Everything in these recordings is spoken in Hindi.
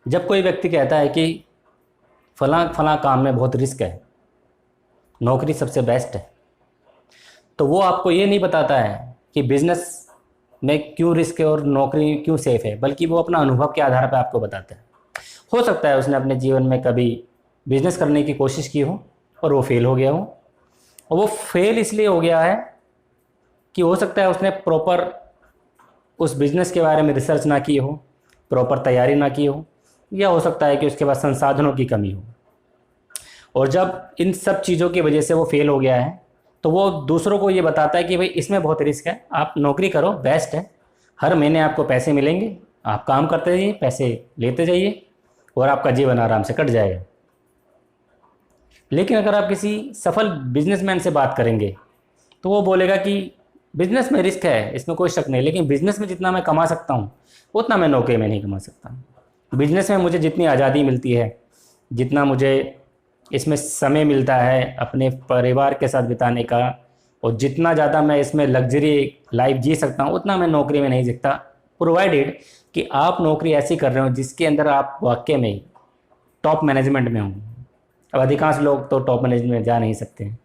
जब कोई व्यक्ति कहता है कि फलां फलां काम में बहुत रिस्क है, नौकरी सबसे बेस्ट है, तो वो आपको ये नहीं बताता है कि बिजनेस में क्यों रिस्क है और नौकरी क्यों सेफ है, बल्कि वो अपना अनुभव के आधार पर आपको बताता है। हो सकता है उसने अपने जीवन में कभी बिजनेस करने की कोशिश की हो और वो फेल हो गया हो, और वो फेल इसलिए हो गया है कि हो सकता है उसने प्रॉपर उस बिजनेस के बारे में रिसर्च ना की हो, प्रॉपर तैयारी ना की हो, या हो सकता है कि उसके पास संसाधनों की कमी हो। और जब इन सब चीज़ों की वजह से वो फेल हो गया है, तो वो दूसरों को ये बताता है कि भाई इसमें बहुत रिस्क है, आप नौकरी करो, बेस्ट है, हर महीने आपको पैसे मिलेंगे, आप काम करते जाइए, पैसे लेते जाइए और आपका जीवन आराम से कट जाएगा। लेकिन अगर आप किसी सफल बिजनेसमैन से बात करेंगे तो वो बोलेगा कि बिजनेस में रिस्क है, इसमें कोई शक नहीं, लेकिन बिजनेस में जितना मैं कमा सकता हूँ उतना मैं नौकरी में नहीं कमा सकता। बिजनेस में मुझे जितनी आज़ादी मिलती है, जितना मुझे इसमें समय मिलता है अपने परिवार के साथ बिताने का, और जितना ज़्यादा मैं इसमें लग्जरी लाइफ जी सकता हूँ उतना मैं नौकरी में नहीं सकता, प्रोवाइडेड कि आप नौकरी ऐसी कर रहे हो जिसके अंदर आप वाकई में टॉप मैनेजमेंट में हों। अब अधिकांश लोग तो टॉप मैनेजमेंट में जा नहीं सकते हैं,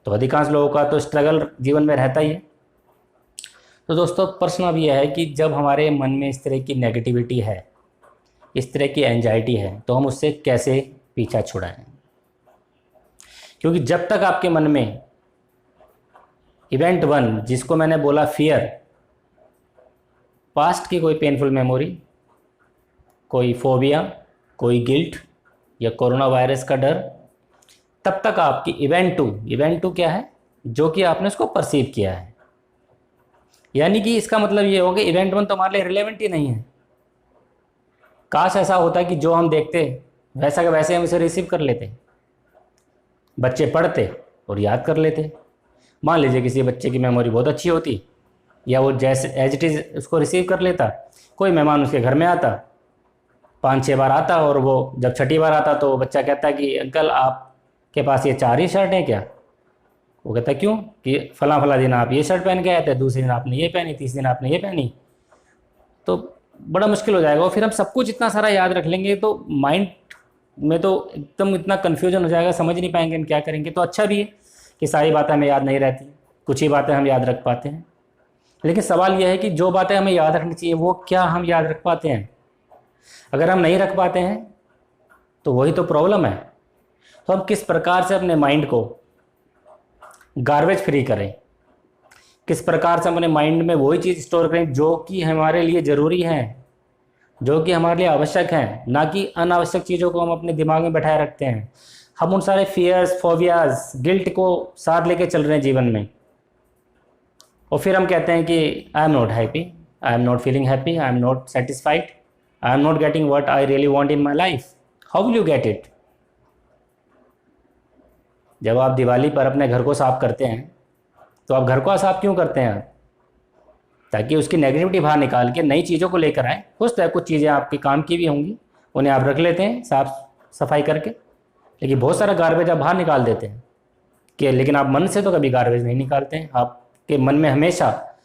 तो अधिकांश लोगों का तो स्ट्रगल जीवन में रहता ही है। तो दोस्तों, प्रश्न अब यह है कि जब हमारे मन में इस तरह की नेगेटिविटी है, इस तरह की एंजाइटी है, तो हम उससे कैसे पीछा छुड़ाएं? क्योंकि जब तक आपके मन में इवेंट वन, जिसको मैंने बोला फियर, पास्ट की कोई पेनफुल मेमोरी, कोई फोबिया, कोई गिल्ट या कोरोना वायरस का डर, तब तक आपकी इवेंट टू क्या है, जो कि आपने उसको परसीव किया है। यानी कि इसका मतलब ये होगा इवेंट वन तो हमारे लिए रिलेवेंट ही नहीं है। काश ऐसा होता कि जो हम देखते वैसा का वैसे हम इसे रिसीव कर लेते, बच्चे पढ़ते और याद कर लेते। मान लीजिए किसी बच्चे की मेमोरी बहुत अच्छी होती, या वो जैसे एज इट इज़ उसको रिसीव कर लेता। कोई मेहमान उसके घर में आता, 5-6 बार आता, और वो जब छठी बार आता तो बच्चा कहता कि अंकल आपके पास ये 4 ही शर्ट हैं क्या? वो कहता क्यों? कि फला फला दिन आप ये शर्ट पहन के आए थे, दूसरे दिन आपने ये पहनी, तीसरे दिन आपने ये पहनी। तो बड़ा मुश्किल हो जाएगा, और फिर हम सब कुछ इतना सारा याद रख लेंगे तो माइंड में तो एकदम इतना कन्फ्यूजन हो जाएगा, समझ नहीं पाएंगे हम क्या करेंगे। तो अच्छा भी है कि सारी बातें हमें याद नहीं रहती, कुछ ही बातें हम याद रख पाते हैं। लेकिन सवाल यह है कि जो बातें हमें याद रखनी चाहिए वो क्या हम याद रख पाते हैं? अगर हम नहीं रख पाते हैं तो वही तो प्रॉब्लम है। तो हम किस प्रकार से अपने माइंड को गार्बेज फ्री करें, किस प्रकार से अपने माइंड में वही चीज़ स्टोर करें जो कि हमारे लिए ज़रूरी है, जो कि हमारे लिए आवश्यक है, ना कि अनावश्यक चीज़ों को हम अपने दिमाग में बैठाए रखते हैं। हम उन सारे फियर्स, फोबियाज, गिल्ट को साथ लेके चल रहे हैं जीवन में, और फिर हम कहते हैं कि I am not happy, I am not feeling happy, I am not satisfied, I am not getting what I really want in my life. How will you get it? जब आप दिवाली पर अपने घर को साफ करते हैं तो आप घर को साफ क्यों करते हैं? आप ताकि उसकी नेगेटिविटी बाहर निकाल के नई चीज़ों को लेकर आए। हो सकता है कुछ चीज़ें आपके काम की भी होंगी, उन्हें आप रख लेते हैं साफ सफाई करके, लेकिन बहुत सारा गार्बेज आप बाहर निकाल देते हैं कि, लेकिन आप मन से तो कभी गार्बेज नहीं निकालते हैं। आपके मन में हमेशा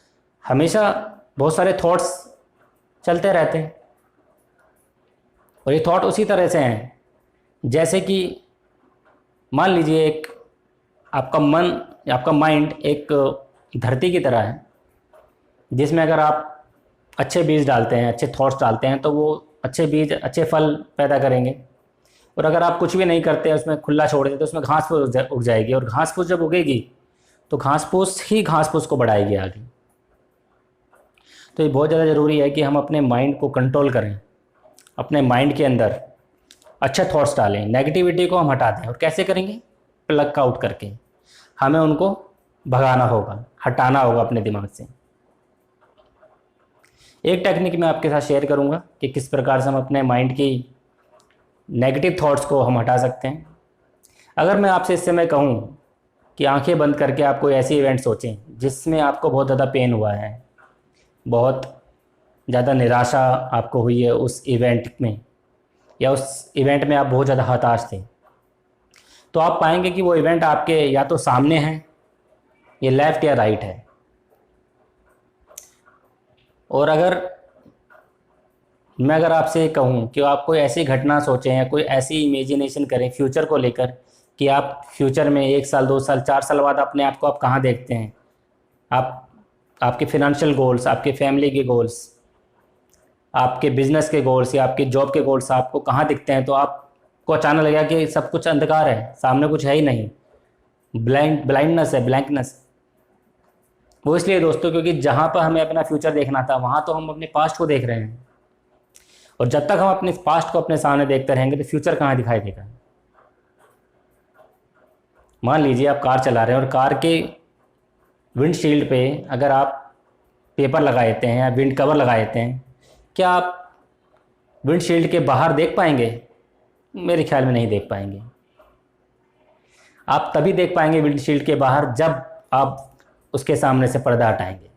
हमेशा बहुत सारे थॉट्स चलते रहते हैं, और ये थॉट उसी तरह से हैं जैसे कि मान लीजिए एक आपका मन, आपका माइंड एक धरती की तरह है, जिसमें अगर आप अच्छे बीज डालते हैं, अच्छे थॉट्स डालते हैं, तो वो अच्छे बीज अच्छे फल पैदा करेंगे। और अगर आप कुछ भी नहीं करते, उसमें खुला छोड़ देते, तो उसमें घास फूस उग जाएगी, और घास फूस जब उगेगी तो घास फूस ही घास फूस को बढ़ाएगी आगे। तो ये बहुत ज़्यादा ज़रूरी है कि हम अपने माइंड को कंट्रोल करें, अपने माइंड के अंदर अच्छे थॉट्स डालें, नेगेटिविटी को हम हटा दें। और कैसे करेंगे? प्लग आउट करके हमें उनको भगाना होगा, हटाना होगा अपने दिमाग से। एक टेक्निक मैं आपके साथ शेयर करूंगा कि किस प्रकार से हम अपने माइंड की नेगेटिव थॉट्स को हम हटा सकते हैं। अगर मैं आपसे इस समय कहूं कि आंखें बंद करके आप कोई ऐसी इवेंट सोचें जिसमें आपको बहुत ज़्यादा पेन हुआ है, बहुत ज़्यादा निराशा आपको हुई है उस इवेंट में, या उस इवेंट में आप बहुत ज़्यादा हताश थे, तो आप पाएंगे कि वो इवेंट आपके या तो सामने है, या लेफ़्ट या राइट है। और अगर मैं अगर आपसे कहूँ कि आप कोई ऐसी घटना सोचें या कोई ऐसी इमेजिनेशन करें फ्यूचर को लेकर कि आप फ्यूचर में 1 साल 2 साल 4 साल बाद अपने आप को आप कहाँ देखते हैं, आप आपके फिनंशियल गोल्स, आपके फैमिली के गोल्स, आपके बिजनेस के गोल्स या आपके जॉब के गोल्स आपको कहाँ दिखते हैं, तो आपको अचानक लगेगा कि सब कुछ अंधकार है, सामने कुछ है ही नहीं, ब्लाइंडनेस है, ब्लैंकनेस। वो इसलिए दोस्तों क्योंकि जहाँ पर हमें अपना फ्यूचर देखना था वहाँ तो हम अपने पास्ट को देख रहे हैं, और जब तक हम अपने पास्ट को अपने सामने देखते रहेंगे तो फ्यूचर कहाँ दिखाई देगा। मान लीजिए आप कार चला रहे हैं और कार के विंडशील्ड पे अगर आप पेपर लगा देते हैं या विंड कवर लगा देते हैं, क्या आप विंडशील्ड के बाहर देख पाएंगे? मेरे ख्याल में नहीं देख पाएंगे। आप तभी देख पाएंगे विंडशील्ड के बाहर जब आप उसके सामने से पर्दा हटाएंगे।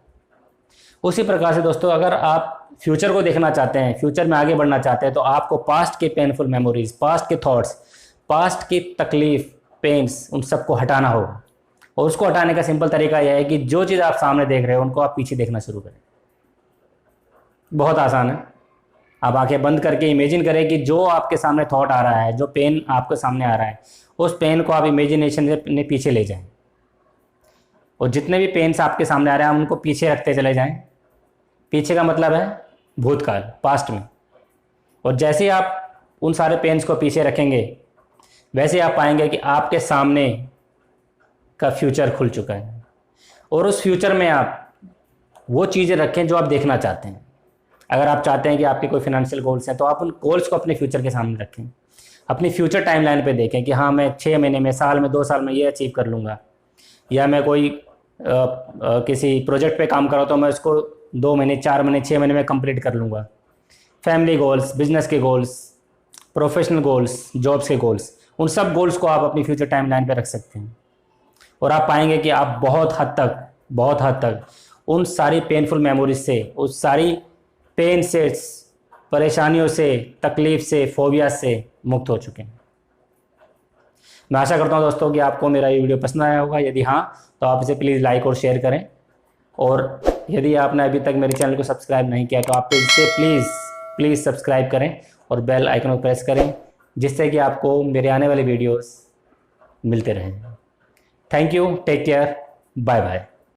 उसी प्रकार से दोस्तों अगर आप फ्यूचर को देखना चाहते हैं, फ्यूचर में आगे बढ़ना चाहते हैं, तो आपको पास्ट के पेनफुल मेमोरीज, पास्ट के थॉट्स, पास्ट की तकलीफ, पेन्स, उन सबको हटाना होगा। और उसको हटाने का सिंपल तरीका यह है कि जो चीज़ आप सामने देख रहे हो उनको आप पीछे देखना शुरू करें। बहुत आसान है। आप आंखें बंद करके इमेजिन करें कि जो आपके सामने थॉट आ रहा है, जो पेन आपके सामने आ रहा है, उस पेन को आप इमेजिनेशन से अपने पीछे ले जाएं। और जितने भी पेन्स आपके सामने आ रहे हैं आप उनको पीछे रखते चले जाएं। पीछे का मतलब है भूतकाल, पास्ट में। और जैसे ही आप उन सारे पेन्स को पीछे रखेंगे वैसे आप पाएंगे कि आपके सामने का फ्यूचर खुल चुका है। और उस फ्यूचर में आप वो चीज़ें रखें जो आप देखना चाहते हैं। अगर आप चाहते हैं कि आपके कोई फिनंशियल गोल्स हैं तो आप उन गोल्स को अपने फ्यूचर के सामने रखें, अपनी फ्यूचर टाइमलाइन पे देखें कि हाँ मैं 6 महीने में, साल में, 2 साल में ये अचीव कर लूँगा, या मैं कोई किसी प्रोजेक्ट पे काम कर रहा हूँ तो मैं उसको 2 महीने, 4 महीने, 6 महीने में कंप्लीट कर लूँगा। फैमिली गोल्स, बिजनेस के गोल्स, प्रोफेशनल गोल्स, जॉब्स के गोल्स, उन सब गोल्स को आप अपनी फ्यूचर टाइमलाइन पे रख सकते हैं। और आप पाएंगे कि आप बहुत हद तक उन सारी पेनफुल मेमोरीज से, उस सारी पेन से, परेशानियों से, तकलीफ से, फोबिया से मुक्त हो चुके हैं। मैं आशा करता हूं दोस्तों कि आपको मेरा ये वीडियो पसंद आया होगा। यदि हाँ तो आप इसे प्लीज़ लाइक और शेयर करें। और यदि आपने अभी तक मेरे चैनल को सब्सक्राइब नहीं किया तो आप इसे प्लीज़ सब्सक्राइब करें और बेल आइकन को प्रेस करें, जिससे कि आपको मेरे आने वाले वीडियोस मिलते रहें। Thank you, take care, bye bye.